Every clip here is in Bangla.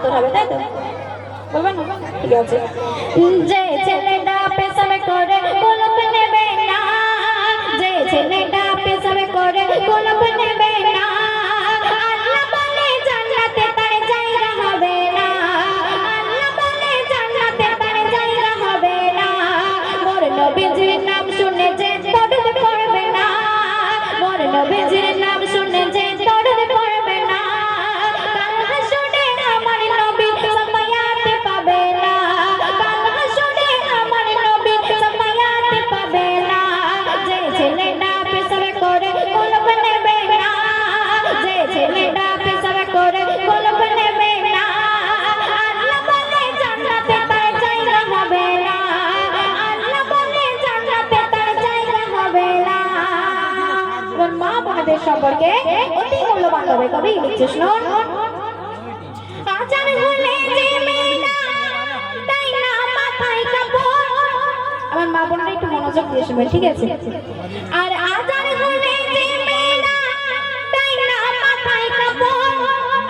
অন্তর হবে, তাই তো বলবেন? ঠিক আছে। যে ছেলেটা পেছাবে করে গোলাপ নেবে না, যে ছেলেটা পেছাবে করে গোলাপ নেবে না, আল্লাহ বলে জান্নাতে তার জায়গা হবে না, আল্লাহ বলে জান্নাতে তার জায়গা হবে না। মোর নবীজির নাম শুনে যে দরদ পড়বে না, মোর নবীজির নাম শুনে যে দরদ পড়বে না, কাল হাসরে আমার নবী সাফায়াত পাবে না, কাল হাসরে আমার নবী সাফায়াত পাবে না। যে ছেলেটা পেছাবে করে গোলাপ নেবে না, যে ছেলেটা পেছাবে করে গোলাপ নেবে না, আল্লাহ বলে জান্নাতে তার জায়গা হবে না, আল্লাহ বলে জান্নাতে তার জায়গা হবে না। মা বোনদের সম্পর্কে অতি মূল্যবান হবে, কবি লিখছে শুনুন। আচার ভুলে যে মেয়েটা তাই না মাথায় কাপড়, আমার মা বোনরা একটু মনোযোগ দিয়ে শুনবেন, ঠিক আছে? আর আচার ভুলে যে মেয়েটা তাই না মাথায় কাপড়,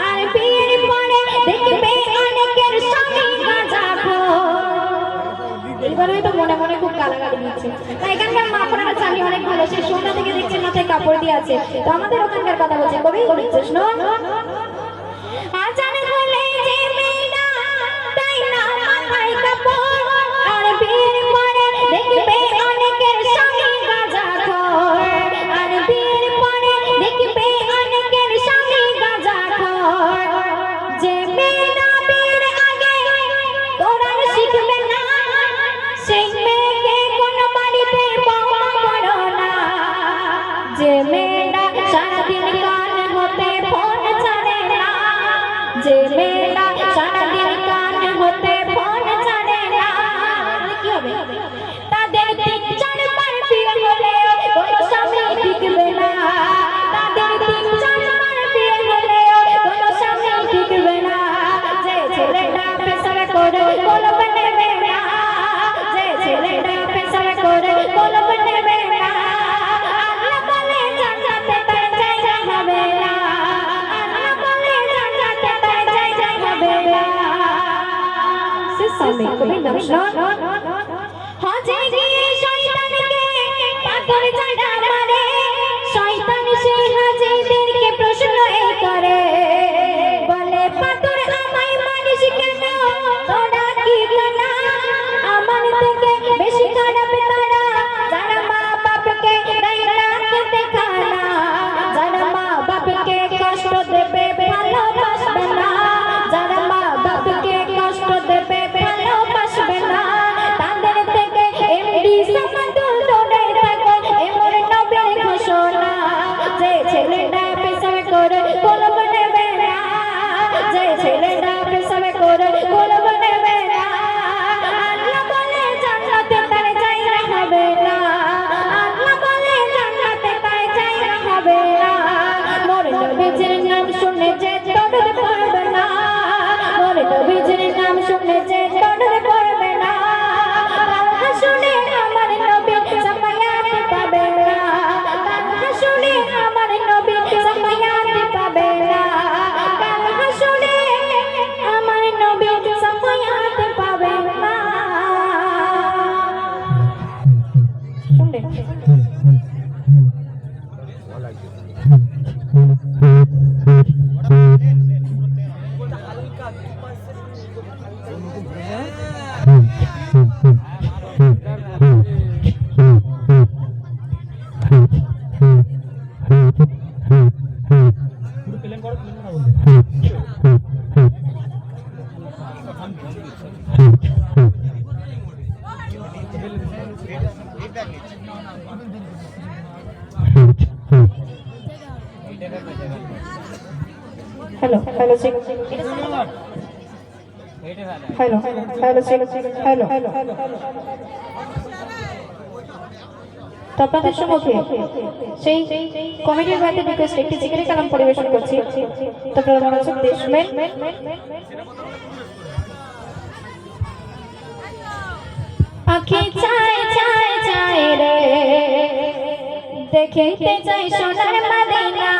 আর বিয়ের পরে দেখবে অনেকের স্বামী গাঁজাখোর। এইবারে তো মনে মনে খুব গালাগালি দিচ্ছে। তাই এখানকার মা বোনেরা জানি অনেক ভালো, সেই সন্ধ্যা থেকে দেখছেন মাথায় কাপড় দিয়ে আছে, তো আমাদের ওখানকার কথা বলছে, কবি লিখছে শুনুন। আচার ভুলে যে মেয়েটা তাই না মাথায় কাপড়, আর বিয়ের পরে দেখবে অনেকের স্বামী গাঁজাখোর, আর বিয়ের পরে দেখবে অনেকের স্বামী গাঁজাখোর। যে মেয়েটা বিয়ের আগে কোরআন শিখবে না, সেই মেয়েকে কোনো বাড়িতে বৌমা করো না। যে মেয়েটা সারাদিন কান হতে ফোন ছাড়ে না, যে মেয়েটা সারাদিন কান হতে ফোন ছাড়ে না, কি হবে? তাদের 3-4 বার বিয়ে হলে কোনো স্বামী টিকবে না, তাদের 3-4 বার বিয়ে হলে কোনো স্বামী টিকবে না। যে ছেলেটা পেছাবে করে গোলাপ নেবে না, যে ছেলেটা পেছাবে করে গোলাপ নেবে না, আল্লাহ বলে জান্নাতে তার জায়গা হবে না, আল্লাহ বলে জান্নাতে তার জায়গা হবে না। সে সামনে কবি নাম শুনুন। হজে গিয়ে শয়তানকে পাথর চাড়া মারে, শয়তান সেই হাজীদেরকে প্রশ্ন এই করে, বলে পাথর আমায় মারিস কেন, তোরা কি কানা? আমার থেকে বেশি খারাপ তারা যারা মা বাপকে দেয় না খেতে খানা, যারা মা বাপকে কষ্ট দেবে ভালোবাসবে না, যারা মা বাপকে কষ্ট দেবে ভালোবাসবে না, তাদের থেকে এমডি সামাদুল দৌড়ে থাকো, এমন নবীর ঘোষণা। যে ছেলেটা পেছাবে করে গোলাপ নেবে না, যে ছেলেটা পেছাবে করে গোলাপ নেবে না, আল্লাহ বলে জান্নাতে তার জায়গা হবে না, আল্লাহ বলে জান্নাতে তার জায়গা হবে না। মোর নবীজির নাম শুনে যে দরদ পড়বে না, মোর নবীজির নাম শুনে যে দরদ পড়বে না, কাল হাসরে আমার নবী সাফায়াত পাবে না, কাল হাসরে আমার নবী সাফায়াত পাবে না, কাল হাসরে আমার নবী সাফায়াত পাবে না। শুনলেন? Hello hello check hello hello check hello तो আপনাদের সম্মুখে সেই কমিটির ভাইদের রিকোয়েস্ট একটি জিকিরে কালাম পরিবেশন করছি, তো আপনারা মনোযোগ দিয়ে শুনবেন। আঁখি চায় চায় চায় রে দেখিতে চাই সোনার মদিনা,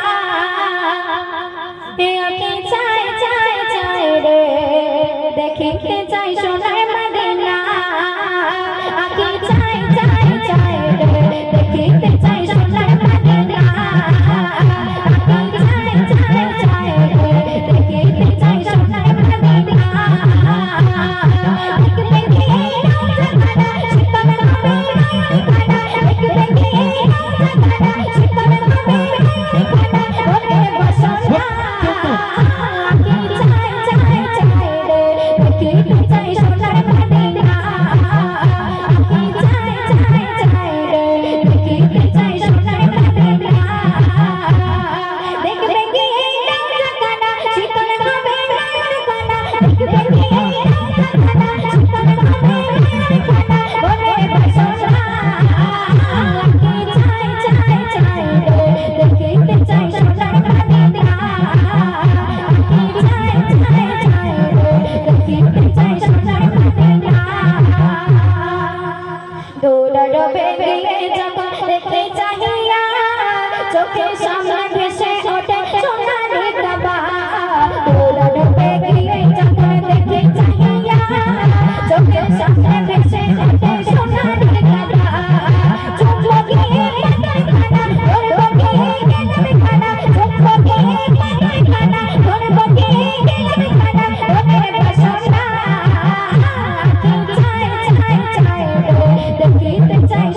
আঁখি চায় চায় চায় রে দেখিতে চাই সোনার মদিনা আকি চাই চাই চাই রে দেখিতে চাই সোনার মদিনা আকি চাই চাই চাই রে দেখিতে চাই সোনার মদিনা দেখতে গিয়ে রাজখানা শীতল হবে রাজখানা দেখতে গিয়ে রাজখানা শীতল হবে রাজখানা ওরে বসনা আকি চাই চাই চাই রে দেখিতে চাই সোনার মদিনা আকি চাই চাই চাই রে দেখিতে চাই সোনার মদিনা দেখতে গিয়ে রাজখানা শীতল হবে রাজখানা দেখতে গিয়ে রাজখানা শীতল হবে রাজখানা ওরে বসনা আকি চাই চাই চাই রে দেখিতে চাই সোনার মদিনা আকি চাই চাই চাই রে দেখিতে চাই সোনার মদিনা দৌড়ালো বেরিয়ে যখন দেখতে চাহিয়া চোখের সামনে ভেসে ওঠে সোনার কাবা দৌড়ালো বেরিয়ে যখন দেখতে চাহিয়া চোখের সামনে ভেসে ওঠে সোনার কাবা চুম্বো গিয়ে পাতায় খানা ধরবো গিয়ে গেলাম খানা চুম্বো গিয়ে পাতায় খানা ধরবো গিয়ে গেলাম খানা ওরে বসনা আকি চাই চাই চাই রে দেখিতে চাই